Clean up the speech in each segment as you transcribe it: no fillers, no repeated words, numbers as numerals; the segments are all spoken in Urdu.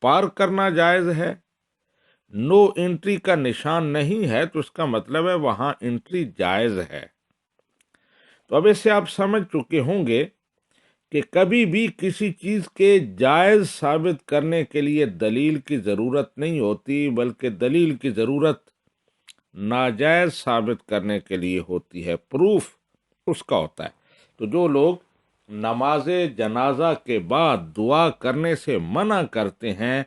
پار کرنا جائز ہے؟ نو انٹری کا نشان نہیں ہے تو اس کا مطلب ہے وہاں انٹری جائز ہے۔ تو اب اس سے آپ سمجھ چکے ہوں گے کہ کبھی بھی کسی چیز کے جائز ثابت کرنے کے لیے دلیل کی ضرورت نہیں ہوتی، بلکہ دلیل کی ضرورت ناجائز ثابت کرنے کے لیے ہوتی ہے، پروف اس کا ہوتا ہے۔ تو جو لوگ نماز جنازہ کے بعد دعا کرنے سے منع کرتے ہیں،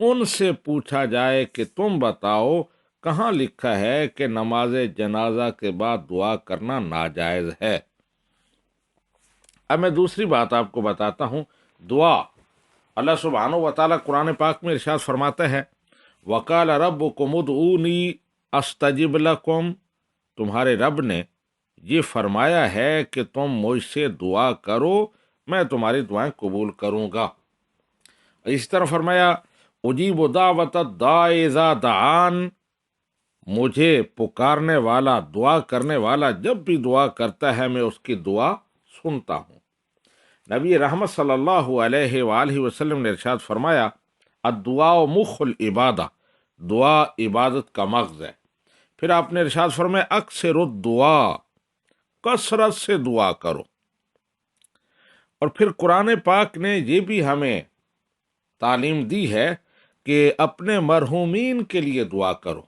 ان سے پوچھا جائے کہ تم بتاؤ کہاں لکھا ہے کہ نماز جنازہ کے بعد دعا کرنا ناجائز ہے۔ اب میں دوسری بات آپ کو بتاتا ہوں، دعا۔ اللہ سبحانہ و تعالیٰ قرآن پاک میں ارشاد فرماتا ہے وَقَالَ رَبُّكُمُ ادْعُونِي أَسْتَجِبْ لَكُمْ، تمہارے رب نے یہ فرمایا ہے کہ تم مجھ سے دعا کرو، میں تمہاری دعائیں قبول کروں گا۔ اس طرح فرمایا اجیب دعوت الداعی اذا دعان، مجھے پکارنے والا، دعا کرنے والا جب بھی دعا کرتا ہے میں اس کی دعا سنتا ہوں۔ نبی رحمت صلی اللہ علیہ وآلہ وسلم نے ارشاد فرمایا الدعاء مخ العبادہ، دعا عبادت کا مغز ہے۔ پھر آپ نے ارشاد فرمایا اکثر الدعاء، کثرت سے دعا کرو۔ اور پھر قرآن پاک نے یہ بھی ہمیں تعلیم دی ہے کہ اپنے مرحومین کے لیے دعا کرو۔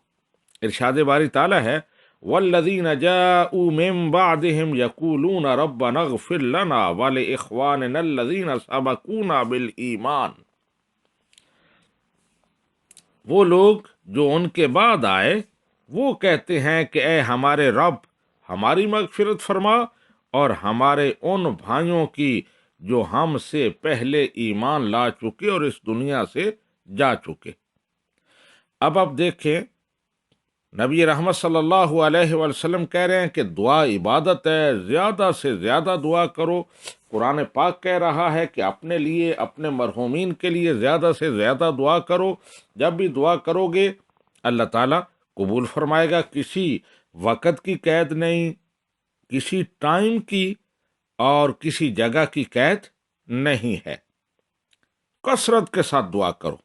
ارشاد باری تعالیٰ ہے والذین جاءوا من بعدهم یقولون ربنا اغفر لنا ولإخواننا الذین سبقونا بالایمان، وہ لوگ جو ان کے بعد آئے وہ کہتے ہیں کہ اے ہمارے رب ہماری مغفرت فرما اور ہمارے ان بھائیوں کی جو ہم سے پہلے ایمان لا چکے اور اس دنیا سے جا چکے۔ اب آپ دیکھیں نبی رحمت صلی اللہ علیہ وسلم کہہ رہے ہیں کہ دعا عبادت ہے، زیادہ سے زیادہ دعا کرو۔ قرآن پاک کہہ رہا ہے کہ اپنے لیے، اپنے مرحومین کے لیے زیادہ سے زیادہ دعا کرو۔ جب بھی دعا کرو گے اللہ تعالیٰ قبول فرمائے گا۔ کسی وقت کی قید نہیں، کسی ٹائم کی اور کسی جگہ کی قید نہیں ہے۔ کثرت کے ساتھ دعا کرو۔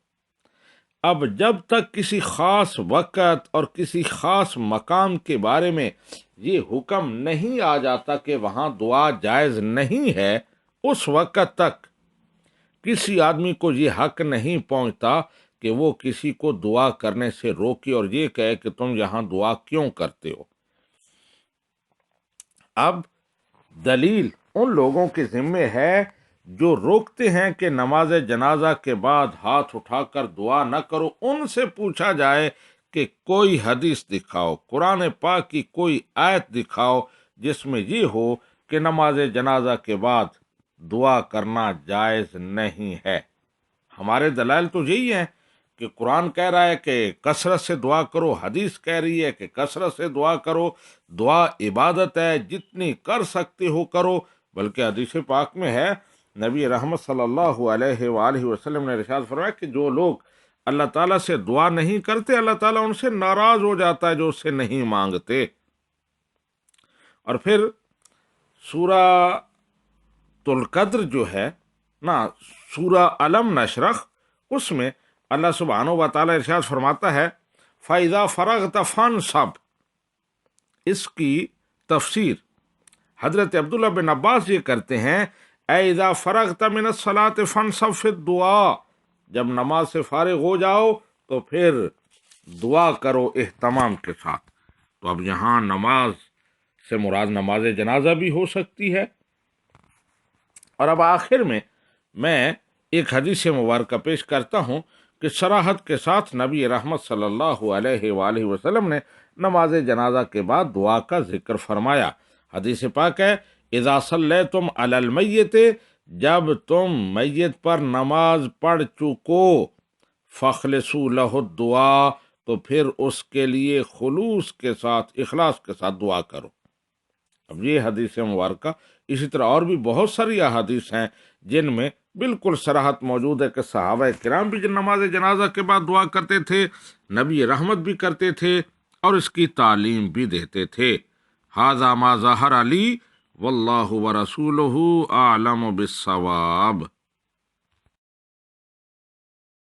اب جب تک کسی خاص وقت اور کسی خاص مقام کے بارے میں یہ حکم نہیں آ جاتا کہ وہاں دعا جائز نہیں ہے، اس وقت تک کسی آدمی کو یہ حق نہیں پہنچتا کہ وہ کسی کو دعا کرنے سے روکے اور یہ کہے کہ تم یہاں دعا کیوں کرتے ہو۔ اب دلیل ان لوگوں کے ذمے ہے جو روکتے ہیں کہ نماز جنازہ کے بعد ہاتھ اٹھا کر دعا نہ کرو، ان سے پوچھا جائے کہ کوئی حدیث دکھاؤ، قرآن پاک کی کوئی آیت دکھاؤ جس میں یہ ہو کہ نماز جنازہ کے بعد دعا کرنا جائز نہیں ہے۔ ہمارے دلائل تو یہی ہیں کہ قرآن کہہ رہا ہے کہ کثرت سے دعا کرو، حدیث کہہ رہی ہے کہ کثرت سے دعا کرو، دعا عبادت ہے، جتنی کر سکتے ہو کرو۔ بلکہ حدیث پاک میں ہے نبی رحمت صلی اللہ علیہ وآلہ وسلم نے ارشاد فرمایا کہ جو لوگ اللہ تعالیٰ سے دعا نہیں کرتے اللہ تعالیٰ ان سے ناراض ہو جاتا ہے جو اس سے نہیں مانگتے۔ اور پھر سورہ القدر جو ہے نا، سورہ علم نشرح، اس میں اللہ سبحانہ و تعالیٰ ارشاد فرماتا ہے فَإِذَا فَرَغْتَ فَانْصَبْ، اس کی تفسیر حضرت عبداللہ بن عباس یہ کرتے ہیں اے اذا فرغت من الصلاۃ فانصب فی الدعاء، جب نماز سے فارغ ہو جاؤ تو پھر دعا کرو اہتمام کے ساتھ۔ تو اب یہاں نماز سے مراد نماز جنازہ بھی ہو سکتی ہے۔ اور اب آخر میں ایک حدیث مبارکہ پیش کرتا ہوں کہ صراحت کے ساتھ نبی رحمت صلی اللہ علیہ وآلہ وسلم نے نماز جنازہ کے بعد دعا کا ذکر فرمایا۔ حدیث پاک ہے اذا صلیتم علی المیت، جب تم میت پر نماز پڑھ چکو فاخلصوا لہ الدعاء، تو پھر اس کے لیے خلوص کے ساتھ، اخلاص کے ساتھ دعا کرو۔ اب یہ حدیث مبارکہ، اسی طرح اور بھی بہت ساری احادیث ہیں جن میں بالکل صراحت موجود ہے کہ صحابہ کرام بھی نماز جنازہ کے بعد دعا کرتے تھے، نبی رحمت بھی کرتے تھے اور اس کی تعلیم بھی دیتے تھے۔ ھذا ما ظہر علی واللہ ورسولہ اعلم بالصواب۔